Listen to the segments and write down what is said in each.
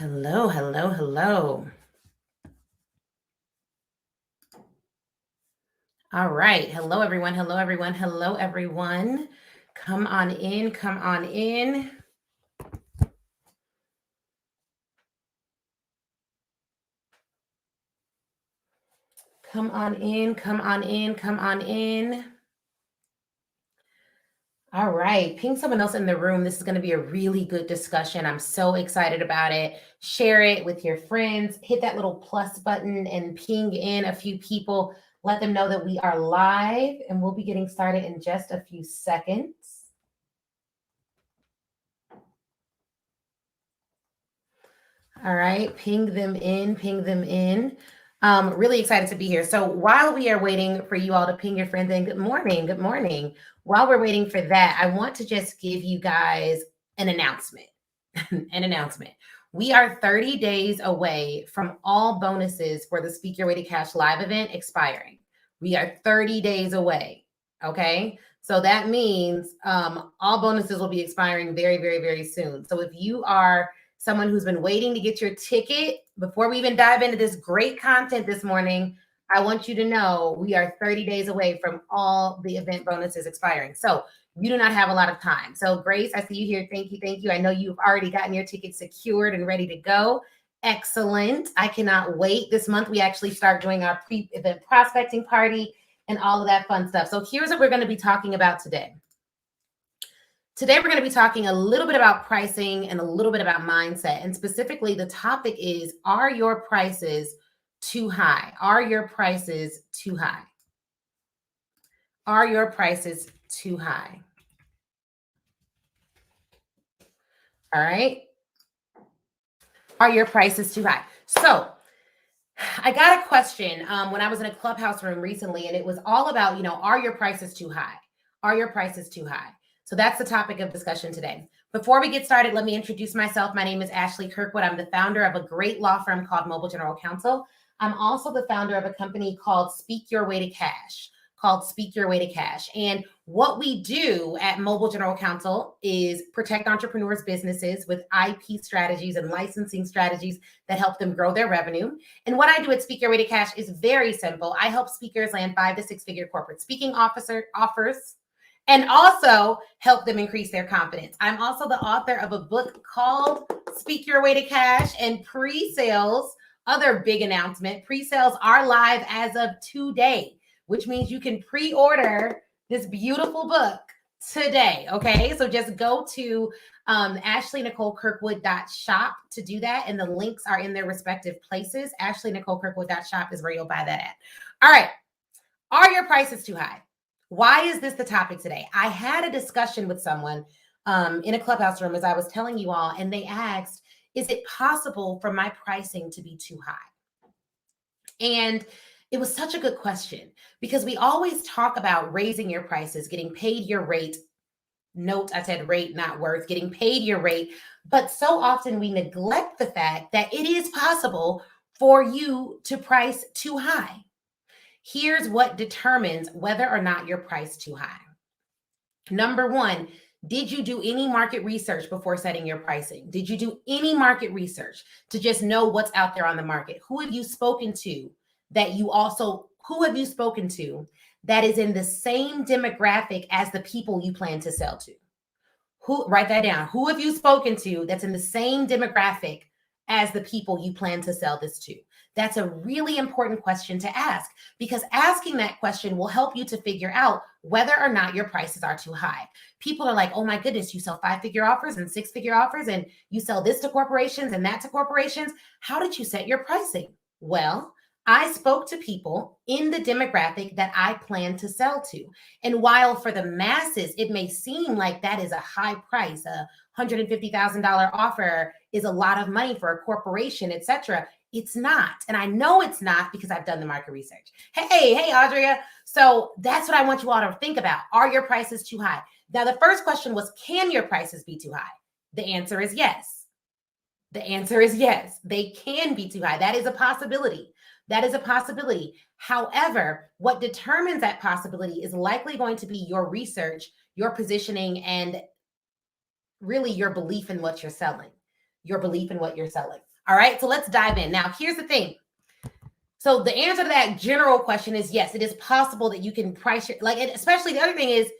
Hello, hello, hello. All right. Hello, everyone. Hello, everyone. Hello, everyone. Come on in. Come on in. Come on in. Come on in. Come on in. All right. Ping someone else in the room. This is going to be a really good discussion. I'm so excited about it. Share it with your friends. Hit that little plus button and ping in a few people. Let them know that we are live and we'll be getting started in just a few seconds. All right, ping them in, ping them in. Really excited to be here. So while we are waiting for you all to ping your friends in, good morning, good morning. While we're waiting for that, I want to just give you guys an announcement. An announcement. We are 30 days away from all bonuses for the Speak Your Way to Cash live event expiring. We are 30 days away. Okay. So that means all bonuses will be expiring very, very, very soon. So if you are someone who's been waiting to get your ticket, before we even dive into this great content this morning, I want you to know we are 30 days away from all the event bonuses expiring. So you do not have a lot of time. So Grace, I see you here. Thank you. Thank you. I know you've already gotten your ticket secured and ready to go. Excellent. I cannot wait. This month, we actually start doing our pre-event prospecting party and all of that fun stuff. So here's what we're going to be talking about today. Today, we're going to be talking a little bit about pricing and a little bit about mindset. And specifically, the topic is, are your prices too high? Are your prices too high? Are your prices too high? All right. Are your prices too high? So I got a question when I was in a clubhouse room recently, and it was all about, are your prices too high? Are your prices too high? So that's the topic of discussion today. Before we get started, let me introduce myself. My name is Ashley Kirkwood. I'm the founder of a great law firm called Mobile General Counsel. I'm also the founder of a company called Speak Your Way to Cash. And what we do at Mobile General Counsel is protect entrepreneurs' businesses with IP strategies and licensing strategies that help them grow their revenue. And what I do at Speak Your Way to Cash is very simple. I help speakers land 5 to 6 figure corporate speaking offers and also help them increase their confidence. I'm also the author of a book called Speak Your Way to Cash, and pre-sales, other big announcement, pre-sales are live as of today, which means you can pre-order this beautiful book today. Okay. So just go to AshleyNicoleKirkwood.shop to do that. And the links are in their respective places. AshleyNicoleKirkwood.shop is where you'll buy that at. All right. Are your prices too high? Why is this the topic today? I had a discussion with someone in a clubhouse room, as I was telling you all, and they asked, is it possible for my pricing to be too high? And it was such a good question, because we always talk about raising your prices, getting paid your rate. Note, I said rate, not worth, getting paid your rate. But so often we neglect the fact that it is possible for you to price too high. Here's what determines whether or not you're priced too high. Number one, did you do any market research before setting your pricing? Did you do any market research to just know what's out there on the market? Who have you spoken to that is in the same demographic as the people you plan to sell to? Write that down. Who have you spoken to that's in the same demographic as the people you plan to sell this to? That's a really important question to ask, because asking that question will help you to figure out whether or not your prices are too high. People are like, oh my goodness, you sell 5-figure offers and 6-figure offers, and you sell this to corporations and that to corporations. How did you set your pricing? Well, I spoke to people in the demographic that I plan to sell to. And while for the masses, it may seem like that is a high price, a $150,000 offer is a lot of money for a corporation, etc. It's not. And I know it's not, because I've done the market research. Hey, Audria. So that's what I want you all to think about. Are your prices too high? Now, the first question was, can your prices be too high? The answer is yes. The answer is yes. They can be too high. That is a possibility. However, what determines that possibility is likely going to be your research, your positioning, and really your belief in what you're selling. All right, so let's dive in. Now, here's the thing. So the answer to that general question is yes, it is possible that you can price your, like, especially the other thing is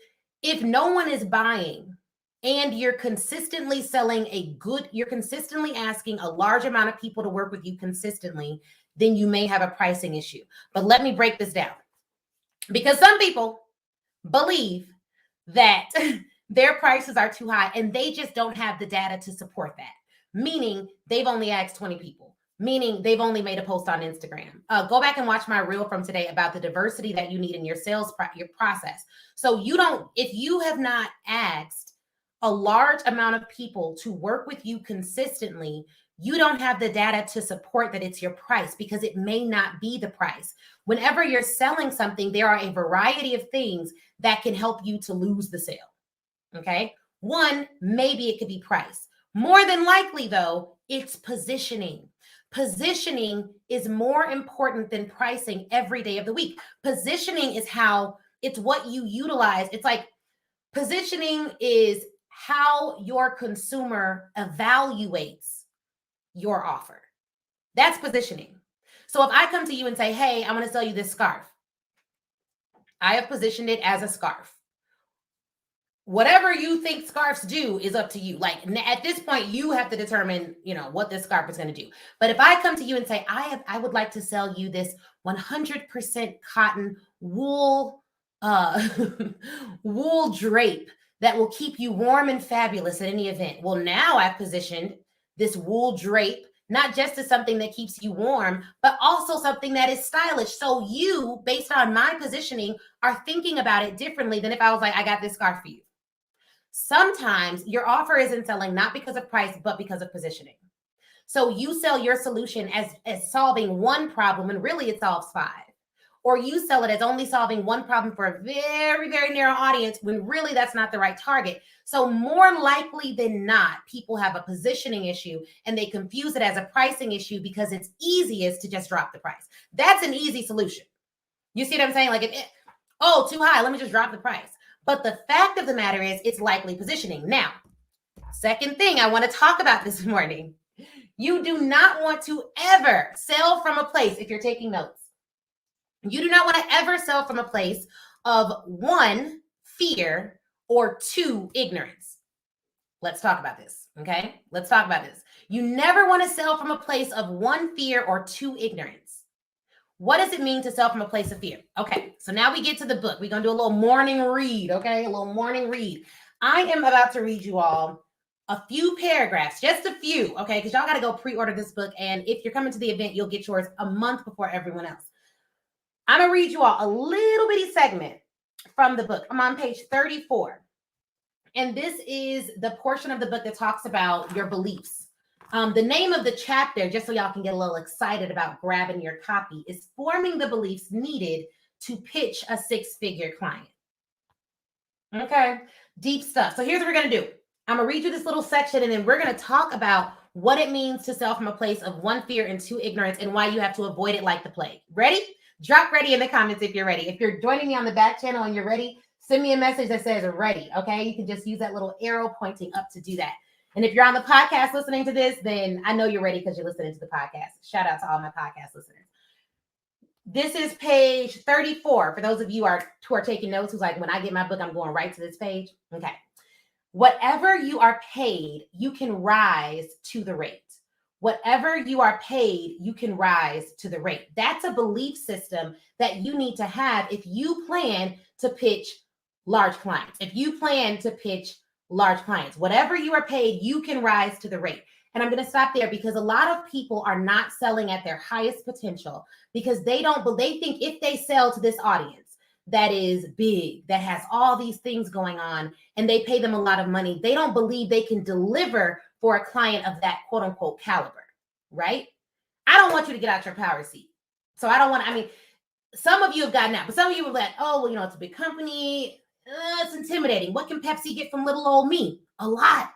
if no one is buying and you're consistently selling you're consistently asking a large amount of people to work with you consistently, then you may have a pricing issue. But let me break this down, because some people believe that their prices are too high and they just don't have the data to support that. Meaning they've only asked 20 people, meaning they've only made a post on Instagram. Go back and watch my reel from today about the diversity that you need in your sales your process. So if you have not asked a large amount of people to work with you consistently, you don't have the data to support that it's your price, because it may not be the price. Whenever you're selling something, there are a variety of things that can help you to lose the sale. Okay. One, maybe it could be price. More than likely, though, it's positioning. Positioning is more important than pricing every day of the week. Positioning is it's what you utilize. It's like positioning is how your consumer evaluates your offer. That's positioning. So if I come to you and say, hey, I'm going to sell you this scarf, I have positioned it as a scarf. Whatever you think scarves do is up to you. Like at this point, you have to determine, what this scarf is going to do. But if I come to you and say, I would like to sell you this 100% cotton wool, wool drape that will keep you warm and fabulous at any event. Well, now I've positioned this wool drape not just as something that keeps you warm, but also something that is stylish. So you, based on my positioning, are thinking about it differently than if I was like, I got this scarf for you. Sometimes your offer isn't selling not because of price, but because of positioning. So you sell your solution as solving one problem, and really it solves 5. Or you sell it as only solving one problem for a very, very narrow audience, when really that's not the right target. So more likely than not, people have a positioning issue and they confuse it as a pricing issue because it's easiest to just drop the price. That's an easy solution. You see what I'm saying? Like, too high, let me just drop the price. But the fact of the matter is it's likely positioning. Now, second thing I want to talk about this morning, you do not want to ever sell from a place, if you're taking notes, you do not want to ever sell from a place of 1, fear, or 2, ignorance. Let's talk about this, okay? Let's talk about this. You never want to sell from a place of 1, fear, or 2, ignorance. What does it mean to sell from a place of fear? Okay, so now we get to the book. We're going to do a little morning read, okay? A little morning read. I am about to read you all a few paragraphs, just a few, okay? Because y'all got to go pre-order this book. And if you're coming to the event, you'll get yours a month before everyone else. I'm going to read you all a little bitty segment from the book. I'm on page 34. And this is the portion of the book that talks about your beliefs. The name of the chapter, just so y'all can get a little excited about grabbing your copy, is Forming the Beliefs Needed to Pitch a 6-Figure Client. Okay, deep stuff. So here's what we're going to do. I'm going to read you this little section, and then we're going to talk about what it means to sell from a place of 1, fear, and 2, ignorance, and why you have to avoid it like the plague. Ready? Drop ready in the comments if you're ready. If you're joining me on the back channel and you're ready, send me a message that says ready, okay? You can just use that little arrow pointing up to do that. And if you're on the podcast listening to this, then I know you're ready because you're listening to the podcast. Shout out to all my podcast listeners. This is page 34. For those of you who are taking notes, who's like, when I get my book, I'm going right to this page. Okay. Whatever you are paid, you can rise to the rate. Whatever you are paid, you can rise to the rate. That's a belief system that you need to have if you plan to pitch large clients. If you plan to pitch large clients, whatever you are paid, you can rise to the rate. And I'm going to stop there because a lot of people are not selling at their highest potential because they think if they sell to this audience that is big, that has all these things going on, and they pay them a lot of money, they don't believe they can deliver for a client of that quote unquote caliber, right? I don't want you to get out your power seat. So some of you have gotten out, but some of you are like, oh, well, it's a big company. It's intimidating. What can Pepsi get from little old me? A lot.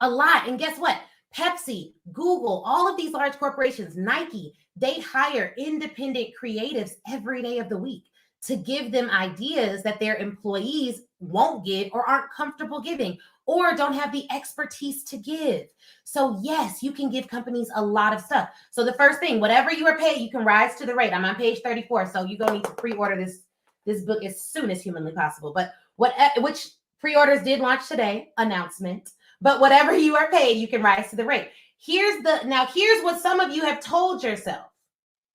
And guess what? Pepsi, Google, all of these large corporations, Nike, they hire independent creatives every day of the week. to give them ideas that their employees won't get or aren't comfortable giving or don't have the expertise to give. So yes, you can give companies a lot of stuff. So the first thing, whatever you are paid, you can rise to the rate. I'm on page 34, so you're going to need to pre-order this book as soon as humanly possible. But which pre-orders did launch today, announcement. But whatever you are paid, you can rise to the rate. Here's what some of you have told yourself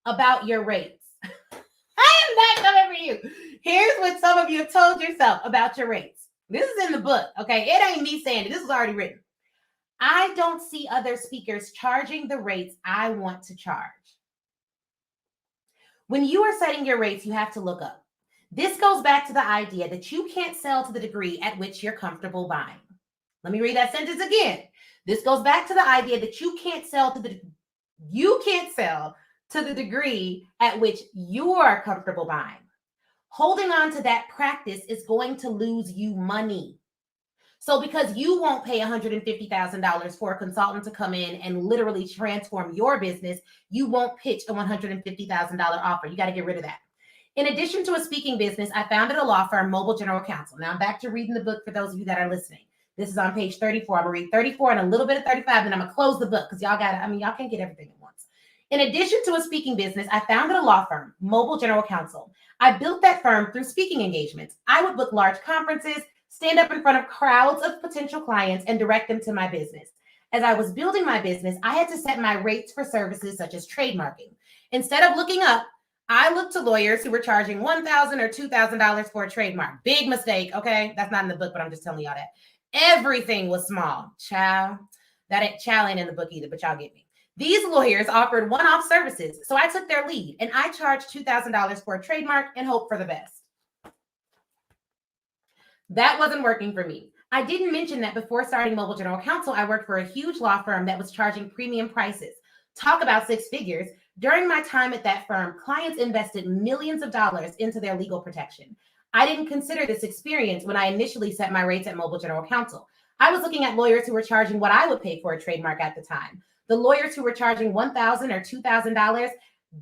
about your rates. I am not coming for you. Here's what some of you have told yourself about your rates. This is in the book, okay? It ain't me saying it. This is already written. I don't see other speakers charging the rates I want to charge. When you are setting your rates, you have to look up. This goes back to the idea that you can't sell to the degree at which you're comfortable buying. Let me read that sentence again. This goes back to the idea that you can't sell to the degree at which you are comfortable buying. Holding on to that practice is going to lose you money. So because you won't pay $150,000 for a consultant to come in and literally transform your business, you won't pitch a $150,000 offer. You got to get rid of that. In addition to a speaking business, I founded a law firm, Mobile General Counsel. Now I'm back to reading the book for those of you that are listening. This is on page 34. I'm going to read 34 and a little bit of 35, and I'm going to close the book because y'all can't get everything at once. In addition to a speaking business, I founded a law firm, Mobile General Counsel. I built that firm through speaking engagements. I would book large conferences, stand up in front of crowds of potential clients, and direct them to my business. As I was building my business, I had to set my rates for services such as trademarking. Instead of looking up, I looked to lawyers who were charging $1,000 or $2,000 for a trademark. Big mistake, okay? That's not in the book, but I'm just telling y'all that. Everything was small. Child ain't in the book either, but y'all get me. These lawyers offered one-off services, so I took their lead, and I charged $2,000 for a trademark and hoped for the best. That wasn't working for me. I didn't mention that before starting Mobile General Counsel, I worked for a huge law firm that was charging premium prices. Talk about six figures. During my time at that firm, clients invested millions of dollars into their legal protection. I didn't consider this experience when I initially set my rates at Mobile General Counsel. I was looking at lawyers who were charging what I would pay for a trademark at the time. The lawyers who were charging $1,000 or $2,000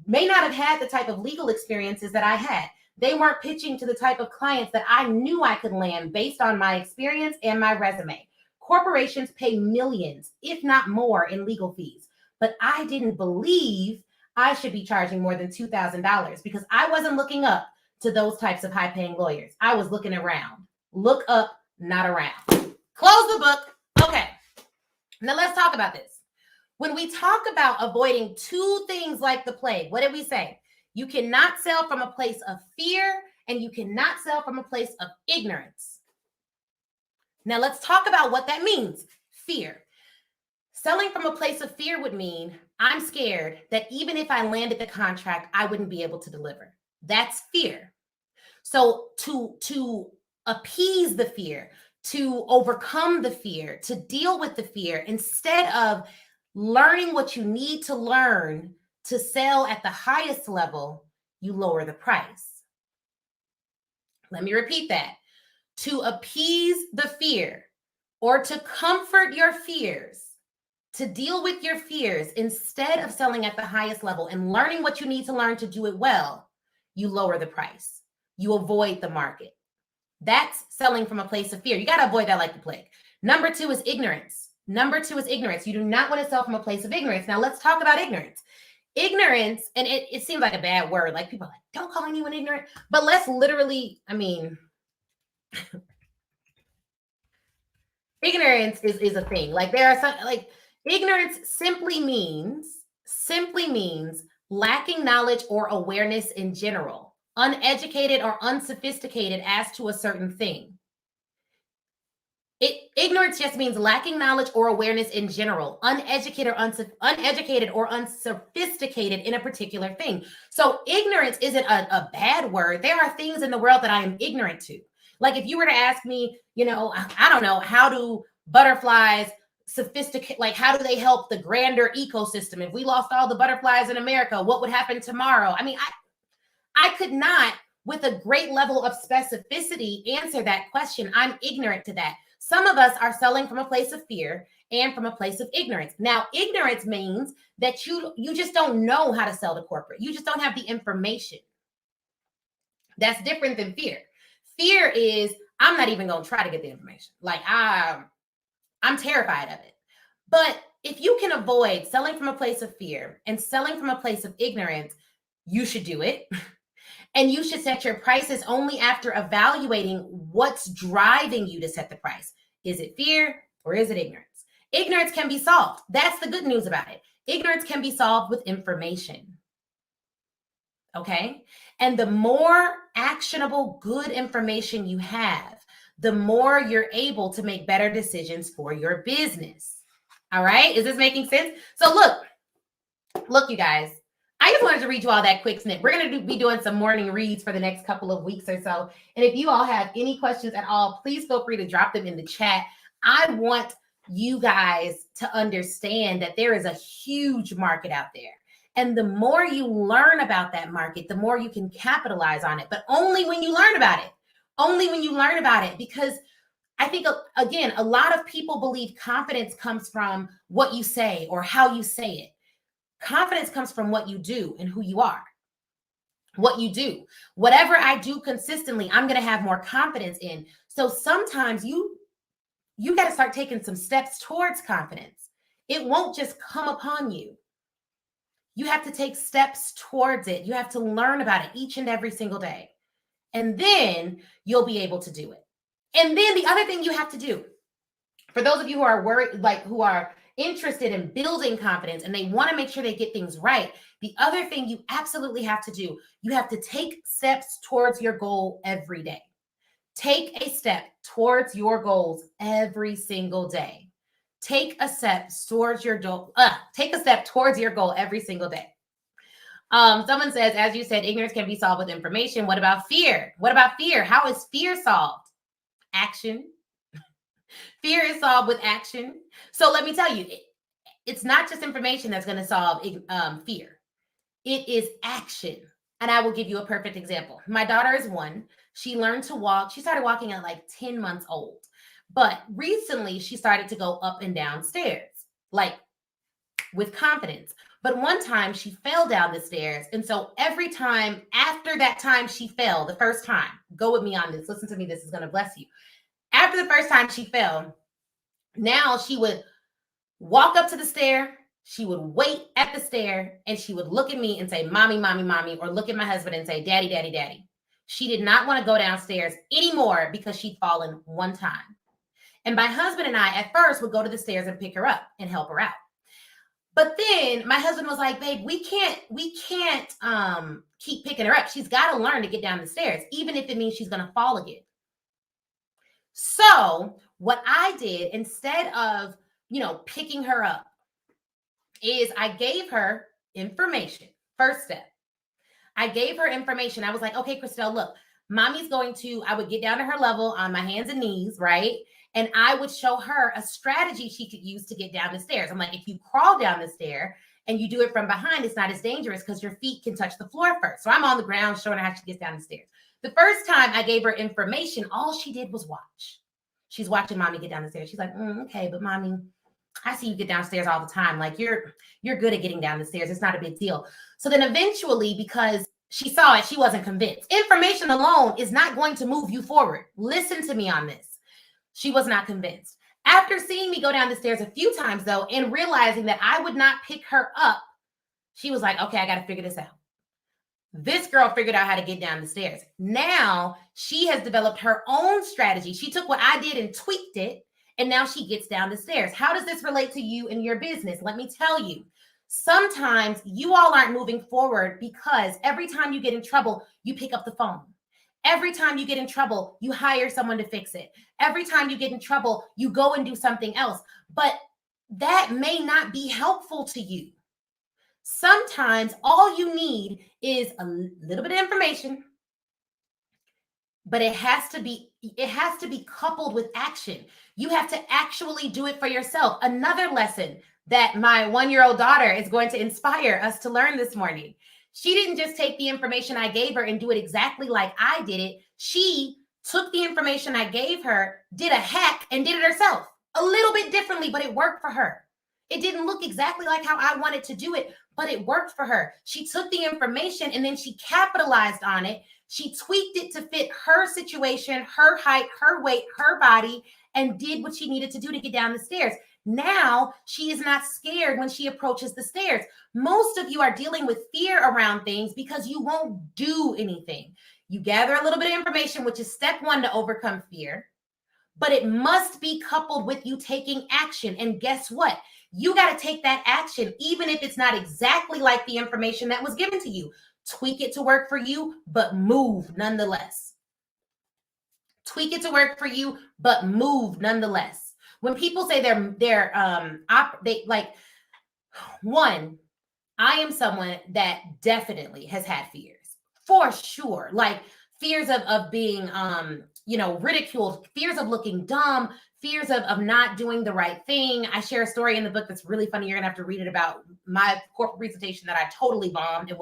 may not have had the type of legal experiences that I had. They weren't pitching to the type of clients that I knew I could land based on my experience and my resume. Corporations pay millions, if not more, in legal fees. But I didn't believe I should be charging more than $2,000 because I wasn't looking up to those types of high-paying lawyers. I was looking around. Look up, not around. Close the book. Okay. Now let's talk about this. When we talk about avoiding two things like the plague, what did we say? You cannot sell from a place of fear, and you cannot sell from a place of ignorance. Now let's talk about what that means. Fear. Selling from a place of fear would mean I'm scared that even if I landed the contract, I wouldn't be able to deliver. That's fear. So to appease the fear, to overcome the fear, to deal with the fear, instead of learning what you need to learn to sell at the highest level, you lower the price. Let me repeat that. To appease the fear or to comfort your fears, to deal with your fears, instead of selling at the highest level and learning what you need to learn to do it well, you lower the price. You avoid the market. That's selling from a place of fear. You got to avoid that like the plague. Number two is ignorance. You do not want to sell from a place of ignorance. Now let's talk about ignorance. Ignorance, and it seems like a bad word. Like people are like, don't call anyone ignorant. But let's literally, ignorance is a thing. Like there are some, like ignorance simply means lacking knowledge or awareness in general, uneducated or unsophisticated as to a certain thing. Ignorance just means lacking knowledge or awareness in general, uneducated or unsophisticated in a particular thing. So ignorance isn't a bad word. There are things in the world that I am ignorant to. Like if you were to ask me, I don't know, how do butterflies sophisticate, like how do they help the grander ecosystem? If we lost all the butterflies in America, what would happen tomorrow? I could not, with a great level of specificity, answer that question. I'm ignorant to that. Some of us are selling from a place of fear and from a place of ignorance. Now, ignorance means that you just don't know how to sell to corporate. You just don't have the information. That's different than fear. Fear is, I'm not even going to try to get the information. Like I'm terrified of it. But if you can avoid selling from a place of fear and selling from a place of ignorance, you should do it. And you should set your prices only after evaluating what's driving you to set the price. Is it fear or is it ignorance? Ignorance can be solved. That's the good news about it. Ignorance can be solved with information. Okay? And the more actionable, good information you have, the more you're able to make better decisions for your business. All right? Is this making sense? So look, you guys. I just wanted to read you all that quick snip. We're going to be doing some morning reads for the next couple of weeks or so. And if you all have any questions at all, please feel free to drop them in the chat. I want you guys to understand that there is a huge market out there. And the more you learn about that market, the more you can capitalize on it. But only when you learn about it. Only when you learn about it. Because I think, again, a lot of people believe confidence comes from what you say or how you say it. Confidence comes from what you do and who you are. What you do. Whatever I do consistently, I'm going to have more confidence in. So sometimes you got to start taking some steps towards confidence. It won't just come upon you. You have to take steps towards it. You have to learn about it each and every single day. And then you'll be able to do it. And then the other thing you have to do, for those of you who are worried, like who are interested in building confidence and they want to make sure they get things right, the other thing you absolutely have to do, you have to take steps towards your goal every day. Take a step towards your goals every single day. Take a step towards your goal. Take a step towards your goal every single day. Someone says, as you said, ignorance can be solved with information. What about fear? What about fear? How is fear solved? Action. Fear is solved with action. So let me tell you, it's not just information that's going to solve fear. It is action. And I will give you a perfect example. My daughter is 1. She learned to walk. She started walking at like 10 months old. But recently she started to go up and down stairs, like with confidence. But one time she fell down the stairs. And so every time after that time she fell, the first time, go with me on this. Listen to me. This is going to bless you. After the first time she fell, now she would walk up to the stair. She would wait at the stair and she would look at me and say, mommy, mommy, mommy, or look at my husband and say, daddy, daddy, daddy. She did not want to go downstairs anymore because she'd fallen one time. And my husband and I at first would go to the stairs and pick her up and help her out. But then my husband was like, babe, we can't keep picking her up. She's got to learn to get down the stairs, even if it means she's going to fall again. So what I did instead of, picking her up is I gave her information. First step. I gave her information. I was like, okay, Christelle, look, I would get down to her level on my hands and knees, right? And I would show her a strategy she could use to get down the stairs. I'm like, if you crawl down the stair and you do it from behind, it's not as dangerous because your feet can touch the floor first. So I'm on the ground showing her how she gets down the stairs. The first time I gave her information, all she did was watch. She's watching mommy get down the stairs. She's like, okay, but mommy, I see you get downstairs all the time. Like you're good at getting down the stairs. It's not a big deal. So then eventually, because she saw it, she wasn't convinced. Information alone is not going to move you forward. Listen to me on this. She was not convinced. After seeing me go down the stairs a few times though, and realizing that I would not pick her up, she was like, okay, I got to figure this out. This girl figured out how to get down the stairs. Now she has developed her own strategy. She took what I did and tweaked it, and now she gets down the stairs. How does this relate to you and your business? Let me tell you. Sometimes you all aren't moving forward because every time you get in trouble, you pick up the phone. Every time you get in trouble, you hire someone to fix it. Every time you get in trouble, you go and do something else. But that may not be helpful to you. Sometimes all you need is a little bit of information, but it has to be coupled with action. You have to actually do it for yourself. Another lesson that my 1-year-old daughter is going to inspire us to learn this morning. She didn't just take the information I gave her and do it exactly like I did it. She took the information I gave her, did a hack, and did it herself. A little bit differently, but it worked for her. It didn't look exactly like how I wanted to do it, but it worked for her. She took the information and then she capitalized on it. She tweaked it to fit her situation, her height, her weight, her body, and did what she needed to do to get down the stairs. Now she is not scared when she approaches the stairs. Most of you are dealing with fear around things because you won't do anything. You gather a little bit of information, which is step one to overcome fear, but it must be coupled with you taking action. And guess what? You got to take that action, even if it's not exactly like the information that was given to you. Tweak it to work for you, but move nonetheless. Tweak it to work for you, but move nonetheless. When people say they like, one, I am someone that definitely has had fears, for sure. Like fears of being, ridiculed, fears of looking dumb, fears of not doing the right thing. I share a story in the book that's really funny. You're gonna have to read it about my corporate presentation that I totally bombed.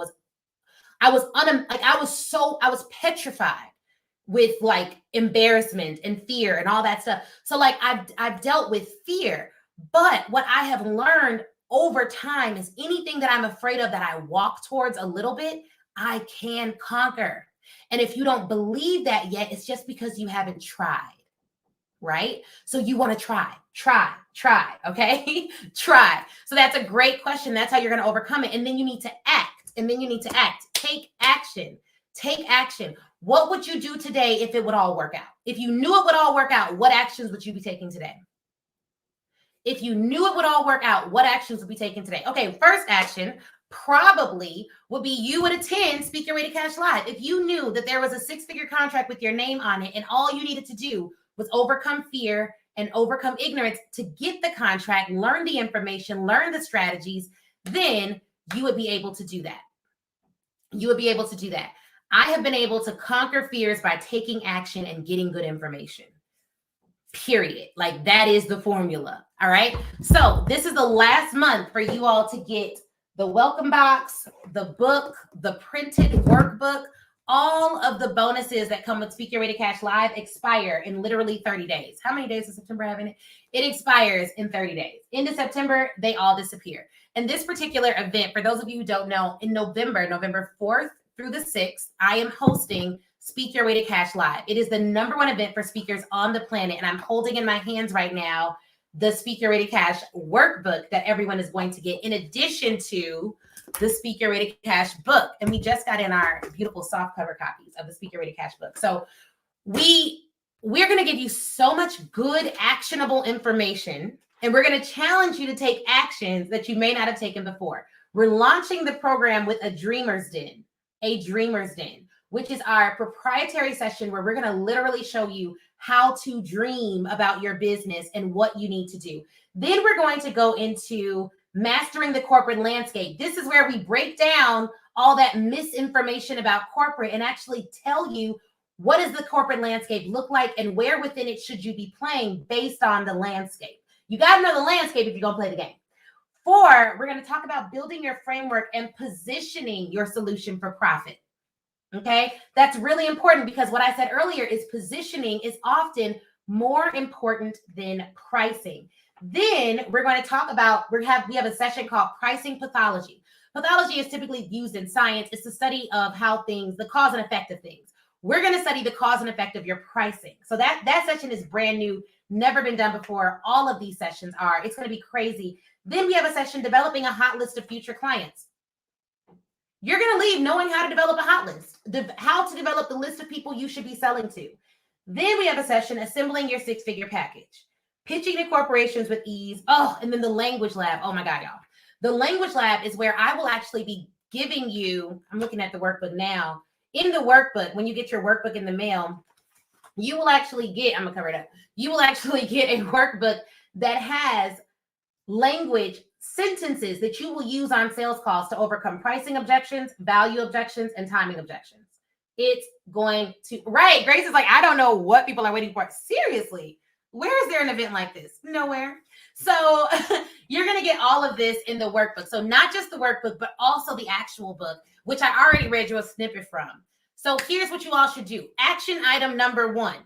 I was petrified with like embarrassment and fear and all that stuff. So like I've dealt with fear, but what I have learned over time is anything that I'm afraid of that I walk towards a little bit, I can conquer. And if you don't believe that yet, it's just because you haven't tried, right? So you want to try, okay? Try. So that's a great question. That's how you're going to overcome it. And then you need to act. Take action. Take action. What would you do today if it would all work out? If you knew it would all work out, what actions would you be taking today? If you knew it would all work out, what actions would be taken today? Okay, first action probably would be you would attend Speak Your Way to Cash Live. If you knew that there was a 6-figure contract with your name on it and all you needed to do was overcome fear and overcome ignorance to get the contract, learn the information, learn the strategies, then you would be able to do that. You would be able to do that. I have been able to conquer fears by taking action and getting good information. Period. Like that is the formula. All right. So this is the last month for you all to get the welcome box, the book, the printed workbook. All of the bonuses that come with Speak Your Way to Cash Live expire in literally 30 days. How many days does September have in it? It expires in 30 days. Into September, they all disappear. And this particular event, for those of you who don't know, in November 4th through the 6th, I am hosting Speak Your Way to Cash Live. It is the #1 event for speakers on the planet. And I'm holding in my hands right now the Speak Your Way to Cash workbook that everyone is going to get, in addition to the Speak Your Way to Cash book. And we just got in our beautiful soft cover copies of the Speak Your Way to Cash book. So we're going to give you so much good, actionable information, and we're going to challenge you to take actions that you may not have taken before. We're launching the program with a Dreamer's Den, which is our proprietary session where we're going to literally show you how to dream about your business and what you need to do. Then we're going to go into Mastering the Corporate Landscape. This is where we break down all that misinformation about corporate and actually tell you what does the corporate landscape look like and where within it should you be playing based on the landscape. You got to know the landscape if you're going to play the game. 4, we're going to talk about building your framework and positioning your solution for profit. Okay, that's really important because what I said earlier is positioning is often more important than pricing. Then we're going to talk about, we have a session called Pricing Pathology. Pathology is typically used in science. It's the study of how things, the cause and effect of things. We're going to study the cause and effect of your pricing. So that session is brand new, never been done before. All of these sessions are. It's going to be crazy. Then we have a session developing a hot list of future clients. You're going to leave knowing how to develop a hot list, how to develop the list of people you should be selling to. Then we have a session assembling your 6-figure package, pitching to corporations with ease. Oh, and then the language lab. Oh my God, y'all. The language lab is where I will actually be giving you, I'm looking at the workbook now. In the workbook, when you get your workbook in the mail, you will actually get, I'm going to cover it up. You will actually get a workbook that has language sentences that you will use on sales calls to overcome pricing objections, value objections, and timing objections. It's going to, right? Grace is like, I don't know what people are waiting for. Seriously, where is there an event like this? Nowhere. So you're going to get all of this in the workbook. So not just the workbook, but also the actual book, which I already read you a snippet from. So here's what you all should do. Action item number 1,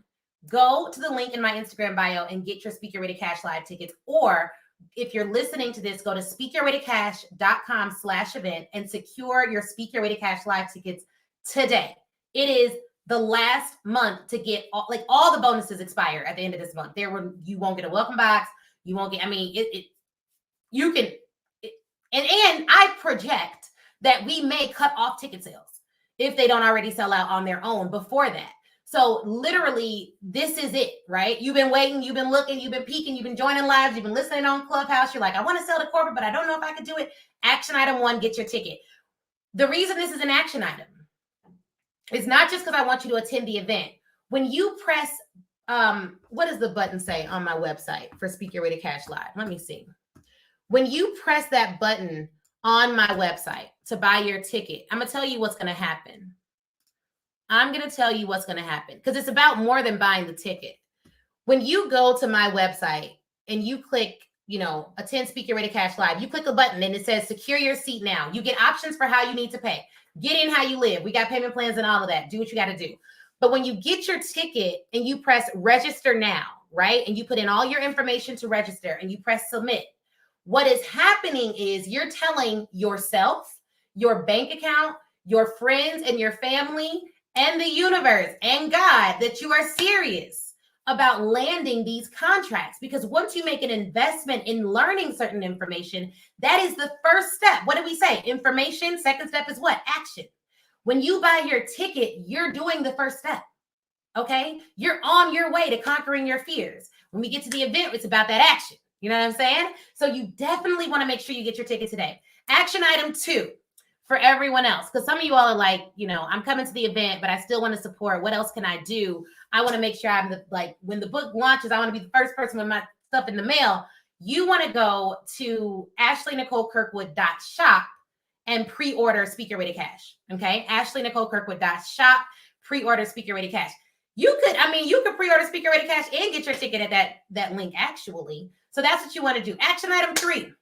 go to the link in my Instagram bio and get your Speak Your Way to Cash Live tickets, or if you're listening to this, go to speakyourwaytocash.com/event and secure your Speak Your Way to Cash live tickets today. It is the last month to get all the bonuses expire at the end of this month. You won't get a welcome box. You won't get, and I project that we may cut off ticket sales if they don't already sell out on their own before that. So literally, this is it, right? You've been waiting, you've been looking, you've been peeking, you've been joining lives, you've been listening on Clubhouse. You're like, I want to sell to corporate, but I don't know if I could do it. Action item 1, get your ticket. The reason this is an action item is not just because I want you to attend the event. When you press, what does the button say on my website for Speak Your Way to Cash Live? Let me see. When you press that button on my website to buy your ticket, I'm going to tell you what's going to happen. Because it's about more than buying the ticket. When you go to my website and you click, attend Speak Your Way to Cash Live, you click a button and it says secure your seat now. You get options for how you need to pay. Get in how you live. We got payment plans and all of that. Do what you got to do. But when you get your ticket and you press register now, right? And you put in all your information to register and you press submit, what is happening is you're telling yourself, your bank account, your friends and your family and the universe and God that you are serious about landing these contracts. Because once you make an investment in learning certain information, that is the first step. What did we say? Information. Second step is what? Action. When you buy your ticket, you're doing the first step. Okay? You're on your way to conquering your fears. When we get to the event, it's about that action. You know what I'm saying? So you definitely want to make sure you get your ticket today. Action item 2. For everyone else, because some of you all are like, I'm coming to the event, but I still want to support. What else can I do? I want to make sure when the book launches, I want to be the first person with my stuff in the mail. You want to go to AshleyNicoleKirkwood.shop and pre-order Speak Your Way to Cash. Okay, AshleyNicoleKirkwood.shop, pre-order Speak Your Way to Cash. You could pre-order Speak Your Way to Cash and get your ticket at that link actually. So that's what you want to do. Action item 3.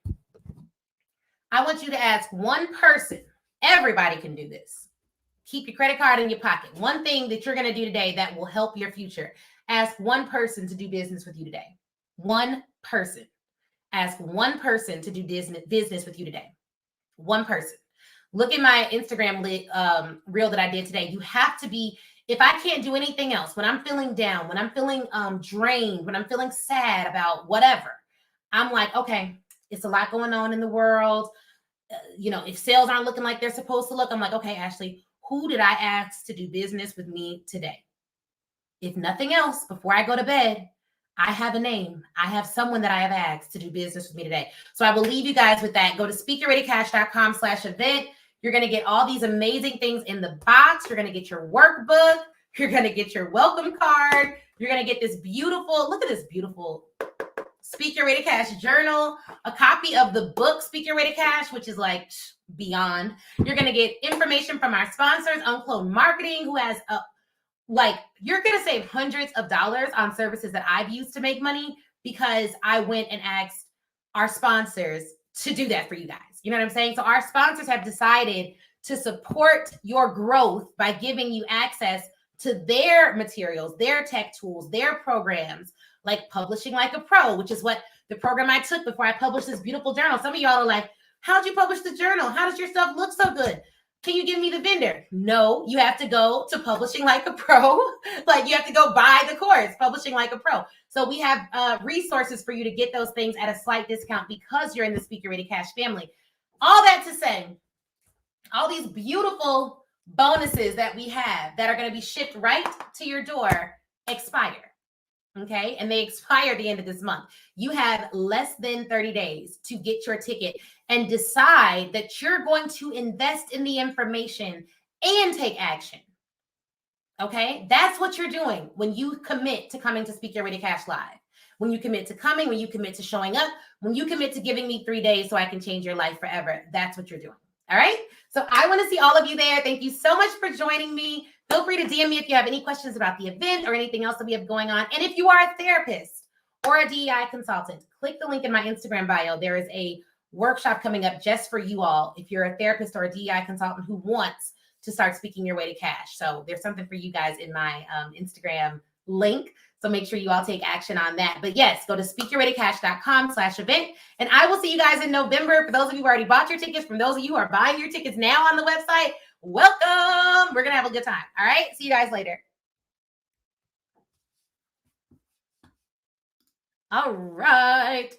I want you to ask one person. Everybody can do this. Keep your credit card in your pocket. One thing that you're going to do today that will help your future. Ask one person to do business with you today. One person. Ask one person to do business with you today. One person. Look at my Instagram reel that I did today. You have to be, if I can't do anything else, when I'm feeling down, when I'm feeling drained, when I'm feeling sad about whatever, I'm like, okay, it's a lot going on in the world. If sales aren't looking like they're supposed to look, I'm like, okay, Ashley, who did I ask to do business with me today? If nothing else, before I go to bed, I have a name. I have someone that I have asked to do business with me today. So I will leave you guys with that. Go to speakyourwaytocash.com/event. You're going to get all these amazing things in the box. You're going to get your workbook. You're going to get your welcome card. You're going to get this beautiful, look at this beautiful Speak Your Way to Cash journal, a copy of the book, Speak Your Way to Cash, which is like beyond. You're going to get information from our sponsors, Uncloned Marketing, who has you're going to save hundreds of dollars on services that I've used to make money because I went and asked our sponsors to do that for you guys. You know what I'm saying? So our sponsors have decided to support your growth by giving you access to their materials, their tech tools, their programs, like Publishing Like a Pro, which is what the program I took before I published this beautiful journal. Some of y'all are like, how'd you publish the journal? How does your stuff look so good? Can you give me the vendor? No, you have to go to Publishing Like a Pro. You have to go buy the course, Publishing Like a Pro. So we have resources for you to get those things at a slight discount because you're in the Speak Your Way to Cash family. All that to say, all these beautiful bonuses that we have that are going to be shipped right to your door expire. Okay. And they expire at the end of this month. You have less than 30 days to get your ticket and decide that you're going to invest in the information and take action. Okay. That's what you're doing when you commit to coming to Speak Your Way to Cash Live. When you commit to coming, when you commit to showing up, when you commit to giving me 3 days so I can change your life forever. That's what you're doing. All right. So I want to see all of you there. Thank you so much for joining me. Feel free to DM me if you have any questions about the event or anything else that we have going on. And if you are a therapist or a DEI consultant, click the link in my Instagram bio. There is a workshop coming up just for you all if you're a therapist or a DEI consultant who wants to start speaking your way to cash. So there's something for you guys in my Instagram link. So make sure you all take action on that. But yes, go to speakyourreadycash.com/event. And I will see you guys in November. For those of you who already bought your tickets, from those of you who are buying your tickets now on the website, welcome. We're going to have a good time. All right. See you guys later. All right.